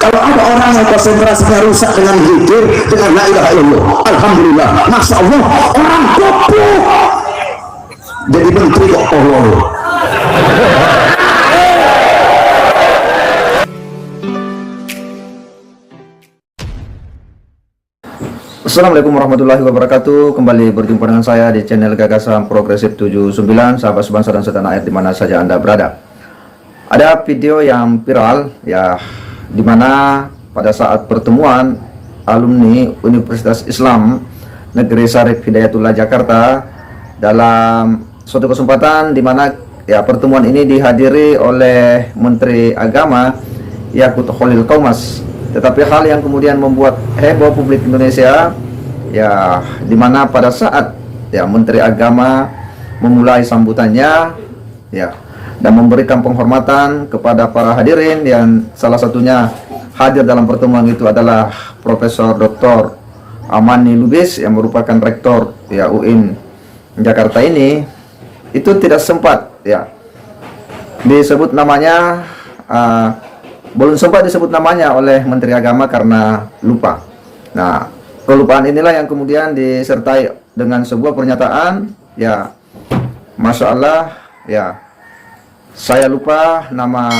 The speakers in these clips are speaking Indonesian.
Kalau ada orang yang konsentrasinya rusak dengan zikir, dengan la ilaha illallah, alhamdulillah, masya Allah, orang goblok jadi menteri kok tolol. Assalamualaikum warahmatullahi wabarakatuh. Kembali berjumpa dengan saya di channel Gagasan Progresif 79, sahabat sebangsa dan setanah air di mana saja Anda berada. Ada video yang viral ya, di mana pada saat pertemuan alumni Universitas Islam Negeri Syarif Hidayatullah Jakarta dalam suatu kesempatan di mana ya pertemuan ini dihadiri oleh Menteri Agama Yakut Khalil Qaumas. Tetapi hal yang kemudian membuat heboh publik Indonesia ya, dimana pada saat ya Menteri Agama memulai sambutannya ya dan memberikan penghormatan kepada para hadirin, yang salah satunya hadir dalam pertemuan itu adalah Profesor Dr. Amani Lubis yang merupakan rektor ya UIN Jakarta ini, itu tidak sempat ya disebut namanya, belum sempat disebut namanya oleh Menteri Agama karena lupa. Nah, kelupaan inilah yang kemudian disertai dengan sebuah pernyataan ya, Masya Allah ya, saya lupa nama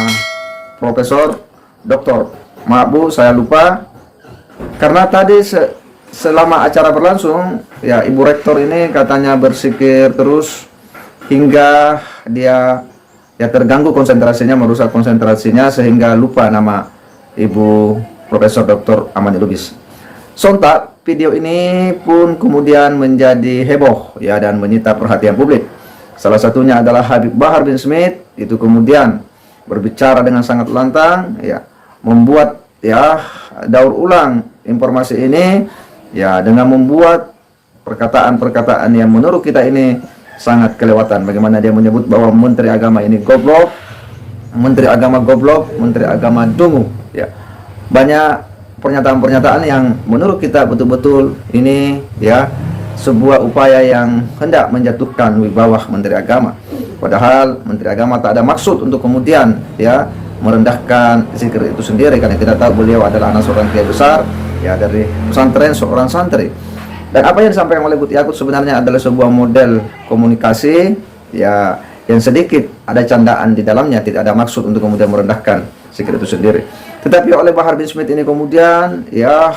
Profesor Doktor, maaf Bu, saya lupa karena tadi selama acara berlangsung ya Ibu Rektor ini katanya bersikir terus hingga dia ya terganggu konsentrasinya, merusak konsentrasinya sehingga lupa nama Ibu Profesor Dr. Amani Lubis. Sontak video ini pun kemudian menjadi heboh ya dan menyita perhatian publik. Salah satunya adalah Habib Bahar bin Smith, itu kemudian berbicara dengan sangat lantang ya, membuat ya daur ulang informasi ini ya dengan membuat perkataan-perkataan yang menurut kita ini sangat kelewatan. Bagaimana dia menyebut bahwa Menteri Agama ini goblok, Menteri Agama goblok, Menteri Agama dungu ya. Banyak pernyataan-pernyataan yang menurut kita betul-betul ini ya sebuah upaya yang hendak menjatuhkan wibawah Menteri Agama. Padahal Menteri Agama tak ada maksud untuk kemudian ya merendahkan zikir itu sendiri, karena kita tahu beliau adalah anak seorang kiai besar ya dari pesantren seorang santri. Dan apa yang disampaikan oleh Gus Yakut sebenarnya adalah sebuah model komunikasi ya yang sedikit ada candaan di dalamnya, tidak ada maksud untuk kemudian merendahkan zikir itu sendiri. Tetapi oleh Bahar bin Smith ini kemudian ya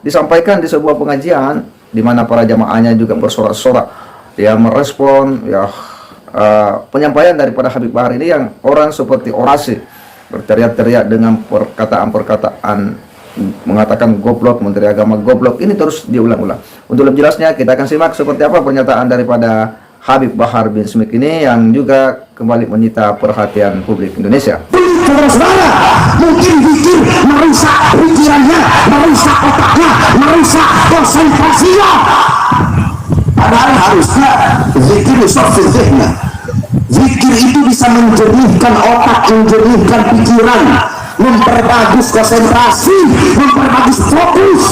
disampaikan di sebuah pengajian di mana para jamaahnya juga bersorak-sorak ya merespon ya penyampaian daripada Habib Bahar ini yang orang seperti orasi, berteriak-teriak dengan perkataan-perkataan mengatakan goblok, Menteri Agama goblok, ini terus diulang-ulang. Untuk lebih jelasnya kita akan simak seperti apa pernyataan daripada Habib Bahar bin Smith ini yang juga kembali menyita perhatian publik Indonesia. Saudara-saudara, mungkin zikir merusak pikirannya, merusak otaknya, merusak konsentrasinya. Padahal harusnya zikir sofi zihna. Zikir itu bisa menjernihkan otak, menjernihkan pikiran, memperbagus konsentrasi, memperbagus fokus.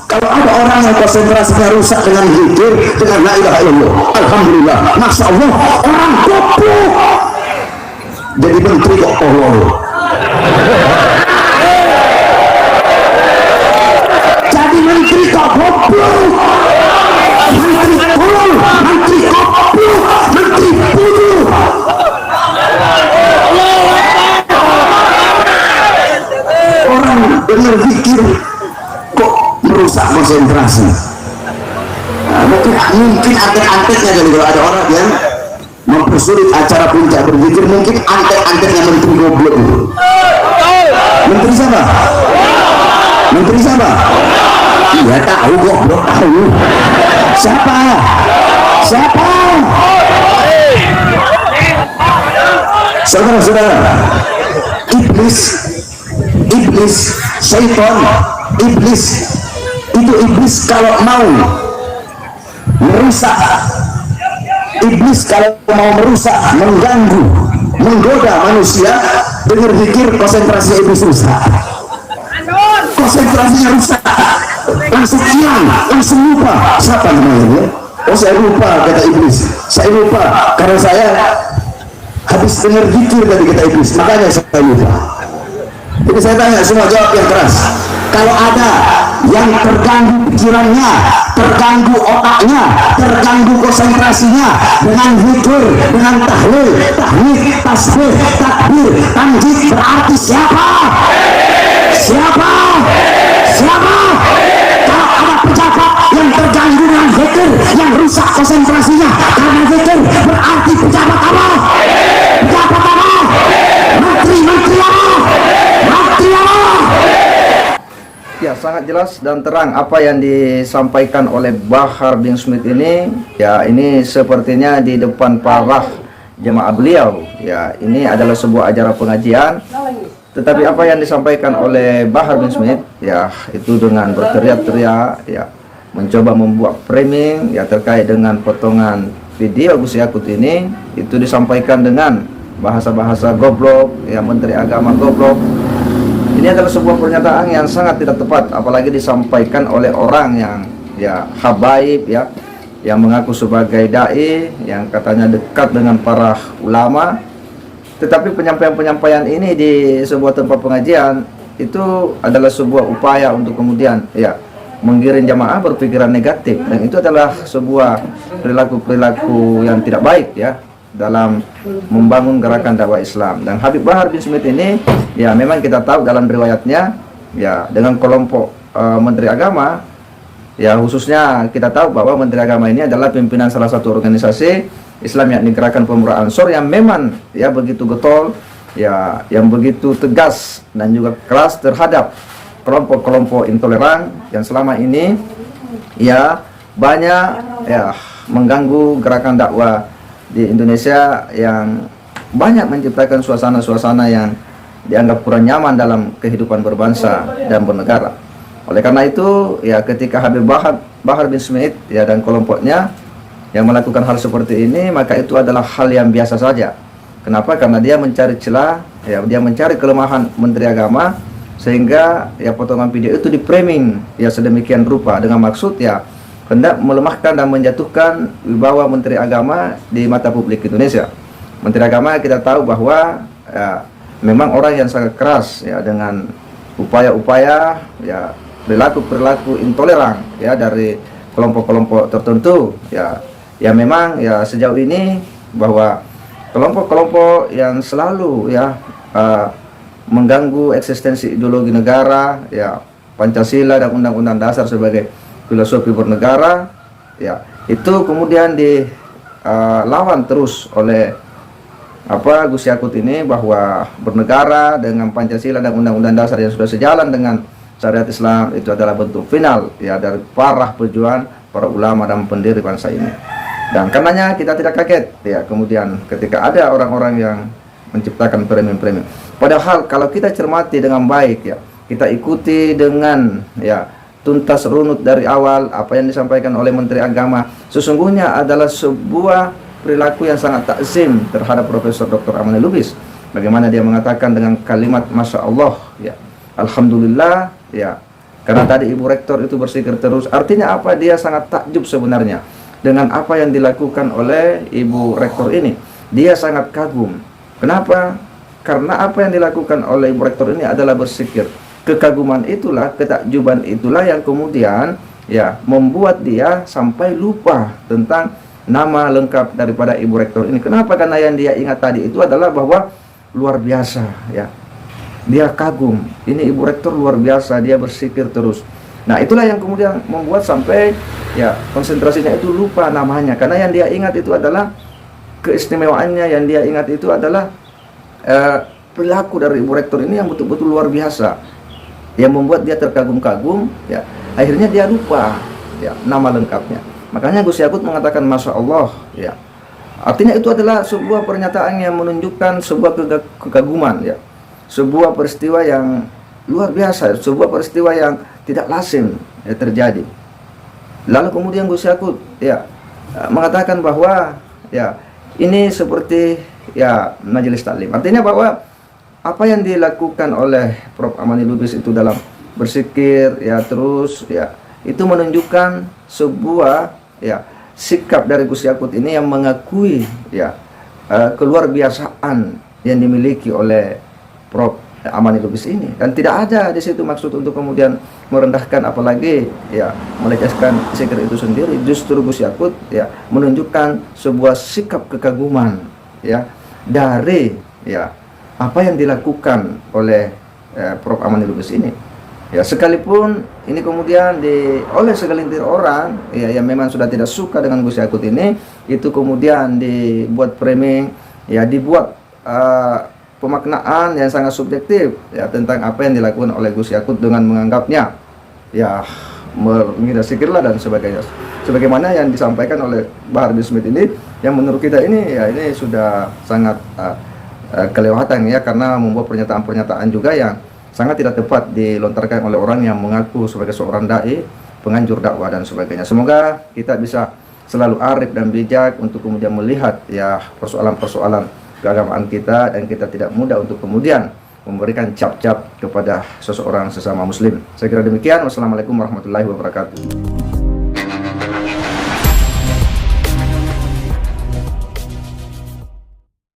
Kalau ada orang yang konsentrasinya rusak dengan zikir, dengan la ilaha illallah, alhamdulillah, masya Allah, orang goblok jadi menteri kok tolol. Jadi menteri kok goblok, menteri tolol, menteri goblok, menteri bodoh. Orang dengar zikir kok merusak konsentrasi. Nah, mungkin antek-anteknya, jadi kalau ada orang yang mempersulit acara puncak berzikir, mungkin antek-anteknya menteri goblok itu. Menteri siapa? Menteri siapa? Iya tahu, goblok tahu. Siapa? Siapa? Saudara-saudara, iblis, syaitan, iblis kalau mau merusak, iblis kalau mau merusak, mengganggu, menggoda manusia dengan zikir, konsentrasi iblis rusak. Konsentrasinya rusak, langsung hilang, langsung lupa. Siapa namanya? Oh, saya lupa, kata iblis. Saya lupa karena saya habis dengar zikir tadi, kata iblis, makanya saya lupa. Jadi saya tanya semua jawab yang keras. Kalau ada yang terganggu pikirannya, terganggu otaknya, terganggu konsentrasinya dengan zikir, dengan tahlil, tahmid, tasbih, takbir, tanjid, berarti siapa? Siapa? Siapa? Kalau ada pejabat yang terganggu dengan zikir, yang rusak konsentrasinya karena zikir, berarti pejabat apa? Pejabat apa? Menteri apa? Menteri apa? Ya, sangat jelas dan terang apa yang disampaikan oleh Bahar bin Smith ini. Ya, ini sepertinya di depan para jemaah beliau. Ya, ini adalah sebuah acara pengajian. Tetapi apa yang disampaikan oleh Bahar bin Smith, ya, itu dengan berteriak-teriak, ya, mencoba membuat framing, ya, terkait dengan potongan video Gus Yakut ini, itu disampaikan dengan bahasa-bahasa goblok, ya, Menteri Agama goblok. Ini adalah sebuah pernyataan yang sangat tidak tepat, apalagi disampaikan oleh orang yang, ya, habaib, ya, yang mengaku sebagai dai, yang katanya dekat dengan para ulama. Tetapi penyampaian-penyampaian ini di sebuah tempat pengajian itu adalah sebuah upaya untuk kemudian, ya, menggiring jamaah berpikiran negatif, dan itu adalah sebuah perilaku-perilaku yang tidak baik, ya, dalam membangun gerakan dakwah Islam. Dan Habib Bahar bin Smith ini, ya, memang kita tahu dalam riwayatnya, ya, dengan kelompok Menteri Agama, ya, khususnya kita tahu bahwa Menteri Agama ini adalah pimpinan salah satu organisasi Islam, yakni Gerakan Pemuda Ansor, yang memang, ya, begitu getol, ya, yang begitu tegas dan juga keras terhadap kelompok-kelompok intoleran yang selama ini, ya, banyak, ya, mengganggu gerakan dakwah di Indonesia, yang banyak menciptakan suasana-suasana yang dianggap kurang nyaman dalam kehidupan berbangsa dan bernegara. Oleh karena itu, ya, ketika Habib Bahar bin Smith, ya, dan kelompoknya yang melakukan hal seperti ini, maka itu adalah hal yang biasa saja. Kenapa? Karena dia mencari celah, ya, dia mencari kelemahan Menteri Agama, sehingga, ya, potongan video itu di-framing, ya, sedemikian rupa dengan maksud, ya, hendak melemahkan dan menjatuhkan wibawa Menteri Agama di mata publik Indonesia. Menteri Agama kita tahu bahwa, ya, memang orang yang sangat keras, ya, dengan upaya-upaya, ya, perilaku-perilaku intoleran, ya, dari kelompok-kelompok tertentu, ya, ya, memang, ya, sejauh ini bahwa kelompok-kelompok yang selalu, ya, mengganggu eksistensi ideologi negara, ya, Pancasila dan Undang-Undang Dasar sebagai filosofi bernegara, ya, itu kemudian dilawan terus oleh Gus Yakut ini, bahwa bernegara dengan Pancasila dan Undang-Undang Dasar yang sudah sejalan dengan syariat Islam itu adalah bentuk final, ya, dari para pejuang, para ulama dan pendiri bangsa ini. Dan karenanya kita tidak kaget, ya, kemudian ketika ada orang-orang yang menciptakan framing-framing. Padahal kalau kita cermati dengan baik, ya, kita ikuti dengan, ya, tuntas runut dari awal apa yang disampaikan oleh Menteri Agama, sesungguhnya adalah sebuah perilaku yang sangat takzim terhadap Profesor Dr. Aman Lubis. Bagaimana dia mengatakan dengan kalimat Masya Allah, ya, Alhamdulillah, ya, karena tadi Ibu Rektor itu bersikir terus. Artinya apa? Dia sangat takjub sebenarnya dengan apa yang dilakukan oleh Ibu Rektor ini. Dia sangat kagum. Kenapa? Karena apa yang dilakukan oleh Ibu Rektor ini adalah bersikir. Kekaguman itulah, ketakjuban itulah yang kemudian, ya, membuat dia sampai lupa tentang nama lengkap daripada Ibu Rektor ini. Kenapa? Karena yang dia ingat tadi itu adalah bahwa luar biasa, ya, dia kagum, ini Ibu Rektor luar biasa, dia bersikir terus. Nah, itulah yang kemudian membuat sampai, ya, konsentrasinya itu lupa namanya, karena yang dia ingat itu adalah keistimewaannya, yang dia ingat itu adalah perilaku dari Ibu Rektor ini yang betul-betul luar biasa, yang membuat dia terkagum-kagum, ya, akhirnya dia lupa, ya, nama lengkapnya. Makanya Gus Yakut mengatakan Masya Allah, ya, artinya itu adalah sebuah pernyataan yang menunjukkan sebuah kekaguman, ya, sebuah peristiwa yang luar biasa, sebuah peristiwa yang tidak lazim, ya, terjadi. Lalu kemudian Gus Yakut, ya, mengatakan bahwa, ya, ini seperti, ya, majelis taklim. Artinya bahwa apa yang dilakukan oleh Prof. Amani Lubis itu dalam bersikir, ya, terus, ya, itu menunjukkan sebuah, ya, sikap dari Gus Yakut ini yang mengakui, ya, keluar biasaan yang dimiliki oleh Prof. Amani Lubis ini, dan tidak ada di situ maksud untuk kemudian merendahkan apalagi ya melecehkan Zikir itu sendiri. Justru Gus Yakut ya menunjukkan sebuah sikap kekaguman ya dari ya apa yang dilakukan oleh Prof. Amani Lubis ini. Ya, sekalipun ini kemudian oleh segelintir orang ya yang memang sudah tidak suka dengan Gus Yakut ini, itu kemudian dibuat framing ya, dibuat pemaknaan yang sangat subjektif ya tentang apa yang dilakukan oleh Gus Yakut dengan menganggapnya ya mengira sikirlah dan sebagainya, sebagaimana yang disampaikan oleh Bahar bin Smith ini, yang menurut kita ini ya ini sudah sangat kelewatan ya, karena membuat pernyataan-pernyataan juga yang sangat tidak tepat dilontarkan oleh orang yang mengaku sebagai seorang dai, penganjur dakwah dan sebagainya. Semoga kita bisa selalu arif dan bijak untuk kemudian melihat ya persoalan-persoalan keagamaan kita, dan kita tidak mudah untuk kemudian memberikan cap-cap kepada seseorang sesama muslim. Saya kira demikian. Wassalamualaikum warahmatullahi wabarakatuh.